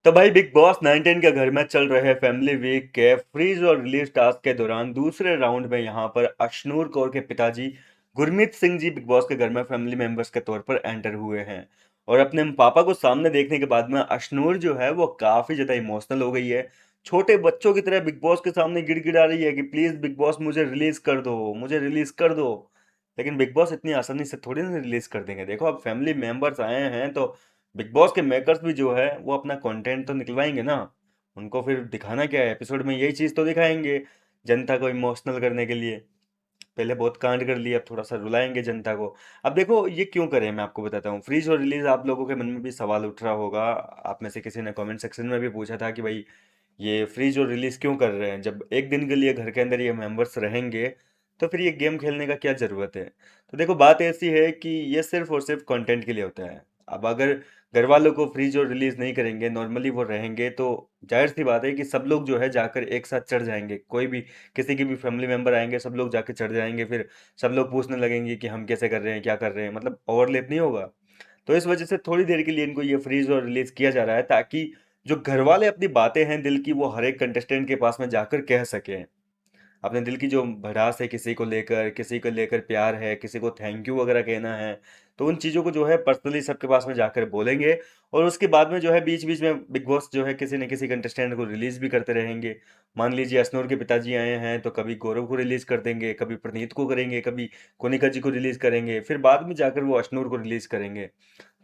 तो भाई big boss 19 के घर में चल रहे फैमिली वीक के फ्रीज और रिलीज टास्क के दौरान दूसरे राउंड में यहाँ पर अशनूर कौर के पिताजी गुरमीत सिंह जी बिग बॉस के घर में फैमिली मेंबर्स के तौर पर एंटर हुए हैं। और अपने पापा को सामने देखने के बाद में अशनूर जो है वो काफी ज्यादा इमोशनल हो गई है। छोटे बच्चों की तरह बिग बॉस के सामने गिड़गिड़ा रही है कि प्लीज बिग बॉस मुझे रिलीज कर दो, मुझे रिलीज कर दो। लेकिन बिग बॉस इतनी आसानी से थोड़ी ना रिलीज कर देंगे। देखो अब फैमिली मेंबर्स आए हैं तो बिग बॉस के मेकर्स भी जो है वो अपना कंटेंट तो निकलवाएंगे ना। उनको फिर दिखाना क्या है, एपिसोड में यही चीज़ तो दिखाएंगे जनता को इमोशनल करने के लिए। पहले बहुत कांड कर लिया, अब थोड़ा सा रुलाएंगे जनता को। अब देखो ये क्यों करें, मैं आपको बताता हूँ। फ्रीज और रिलीज आप लोगों के मन में भी सवाल उठ रहा होगा। आप में से किसी ने कमेंट सेक्शन में भी पूछा था कि भाई ये फ्रीज और रिलीज क्यों कर रहे हैं, जब एक दिन के लिए घर के अंदर ये मेंबर्स रहेंगे तो फिर ये गेम खेलने का क्या ज़रूरत है। तो देखो बात ऐसी है कि ये सिर्फ और सिर्फ कंटेंट के लिए होता है। अब अगर घर वालों को फ्रीज और रिलीज नहीं करेंगे, नॉर्मली वो रहेंगे, तो जाहिर सी बात है कि सब लोग जो है जाकर एक साथ चढ़ जाएंगे। कोई भी किसी की भी फैमिली मेंबर आएंगे, सब लोग जाके चढ़ जाएंगे। फिर सब लोग पूछने लगेंगे कि हम कैसे कर रहे हैं, क्या कर रहे हैं, मतलब ओवरलैप नहीं होगा। तो इस वजह से थोड़ी देर के लिए इनको ये फ्रीज और रिलीज किया जा रहा है, ताकि जो घर वाले अपनी बातें हैं दिल की वो हर एक कंटेस्टेंट के पास में जाकर कह सकें। अपने दिल की जो भड़ास है, किसी को लेकर प्यार है, किसी को थैंक यू वगैरह कहना है, तो उन चीज़ों को जो है पर्सनली सबके पास में जाकर बोलेंगे। और उसके बाद में जो है बीच बीच में बिग बॉस जो है किसी न किसी कंटेस्टेंट को रिलीज भी करते रहेंगे। मान लीजिए अशनूर के पिताजी आए हैं तो कभी गौरव को रिलीज कर देंगे, कभी प्रनीत को करेंगे, कभी कोनिका जी को रिलीज करेंगे, फिर बाद में जाकर वो अशनूर को रिलीज करेंगे।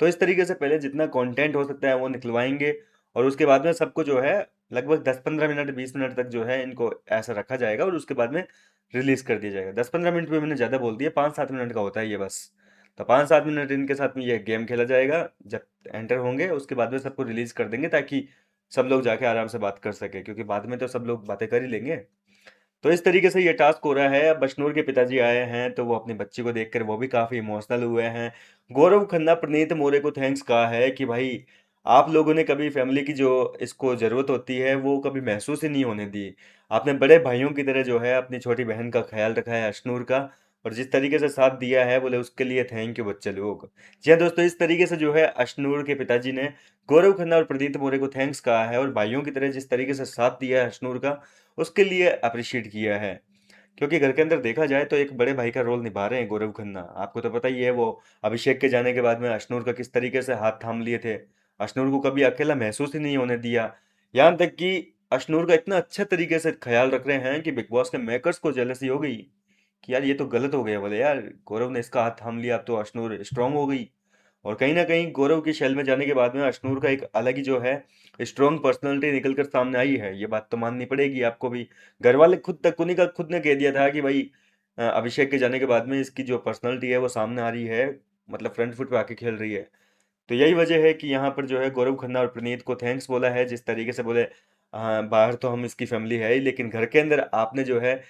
तो इस तरीके से पहले जितना कंटेंट हो सकता है वो निकलवाएंगे। और उसके बाद में सबको जो है लगभग 10-15 मिनट 20 मिनट तक जो है इनको ऐसा रखा जाएगा और उसके बाद में रिलीज कर दिया जाएगा। 10-15 मिनट में मैंने ज़्यादा बोल दिया, 5-7 मिनट का होता है ये बस। तो 5-7 मिनट इनके साथ में ये गेम खेला जाएगा। जब एंटर होंगे उसके बाद में सबको रिलीज कर देंगे, ताकि सब लोग जाके आराम से बात कर सके, क्योंकि बाद में तो सब लोग बातें कर ही लेंगे। तो इस तरीके से ये टास्क हो रहा है। अब बशनूर के पिताजी आए हैं तो वो अपनी बच्ची को देखकर वो भी काफी इमोशनल हुए हैं। गौरव खन्ना प्रणीत मोरे को थैंक्स कहा है कि भाई आप लोगों ने कभी फैमिली की जो इसको जरूरत होती है वो कभी महसूस ही नहीं होने दी। आपने बड़े भाइयों की तरह जो है अपनी छोटी बहन का ख्याल रखा है, अशनूर का। और जिस तरीके से साथ दिया है बोले उसके लिए थैंक यू बच्चे लोग। जी हाँ दोस्तों, इस तरीके से जो है अशनूर के पिताजी ने गौरव खन्ना और प्रदीप मोरे को थैंक्स कहा है, और भाइयों की तरह जिस तरीके से साथ दिया है अशनूर का उसके लिए अप्रिशिएट किया है। क्योंकि घर के अंदर देखा जाए तो एक बड़े भाई का रोल निभा रहे हैं गौरव खन्ना। आपको तो पता ही है वो अभिषेक के जाने के बाद में अशनूर का किस तरीके से हाथ थाम लिए थे। अशनूर को कभी अकेला महसूस ही नहीं होने दिया। यहाँ तक कि अशनूर का इतना अच्छे तरीके से ख्याल रख रहे हैं कि बिग बॉस के मेकर्स को जेलसी हो गई कि यार ये तो गलत हो गया। बोले यार गौरव ने इसका हाथ थाम लिया, अब तो अशनूर स्ट्रांग हो गई। और कहीं ना कहीं गौरव की शैल में जाने के बाद में अशनूर का एक अलग ही जो है स्ट्रॉन्ग पर्सनालिटी निकल कर सामने आई है। ये बात तो माननी पड़ेगी आपको भी। घर वाले खुद तक उन्हीं का खुद ने कह दिया था कि भाई अभिषेक के जाने के बाद में इसकी जो पर्सनालिटी है वो सामने आ रही है, मतलब फ्रंट फुट पे आके खेल रही है। तो यही वजह है कि यहाँ पर जो है गौरव खन्ना और प्रणीत को थैंक्स बोला है। जिस तरीके से बोले, हाँ बाहर तो हम इसकी फैमिली है ही, लेकिन घर के अंदर आपने जो है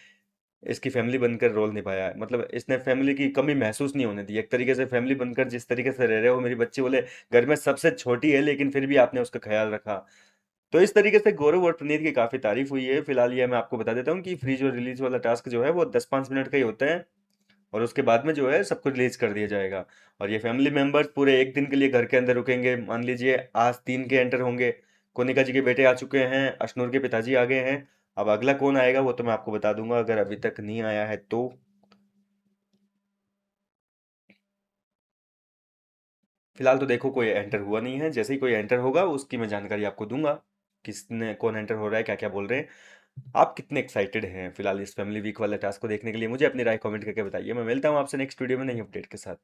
इसकी फैमिली बनकर रोल निभाया है, मतलब इसने फैमिली की कमी महसूस नहीं होने दी। एक तरीके से फैमिली बनकर जिस तरीके से रह रहे हो, मेरी बच्ची बोले घर में सबसे छोटी है लेकिन फिर भी आपने उसका ख्याल रखा। तो इस तरीके से गौरव और प्रणीत की काफी तारीफ हुई है। फिलहाल ये मैं आपको बता देता हूँ कि फ्रीज और रिलीज वाला टास्क जो है वो 10-5 मिनट का ही होता है, और उसके बाद में जो है सबको रिलीज कर दिया जाएगा। और ये फैमिली मेंबर्स पूरे एक दिन के लिए घर के अंदर रुकेंगे। मान लीजिए आज 3 के एंटर होंगे, कोनिका जी के बेटे आ चुके हैं, अशनूर के पिताजी आ गए हैं। अब अगला कौन आएगा वो तो मैं आपको बता दूंगा अगर अभी तक नहीं आया है तो। फिलहाल तो देखो कोई एंटर हुआ नहीं है। जैसे ही कोई एंटर होगा उसकी मैं जानकारी आपको दूंगा, किसने कौन एंटर हो रहा है, क्या क्या बोल रहे हैं। आप कितने एक्साइटेड हैं फिलहाल इस फैमिली वीक वाले टास्क को देखने के लिए, मुझे अपनी राय कमेंट करके बताइए। मैं मिलता हूँ आपसे नेक्स्ट वीडियो में नई अपडेट के साथ।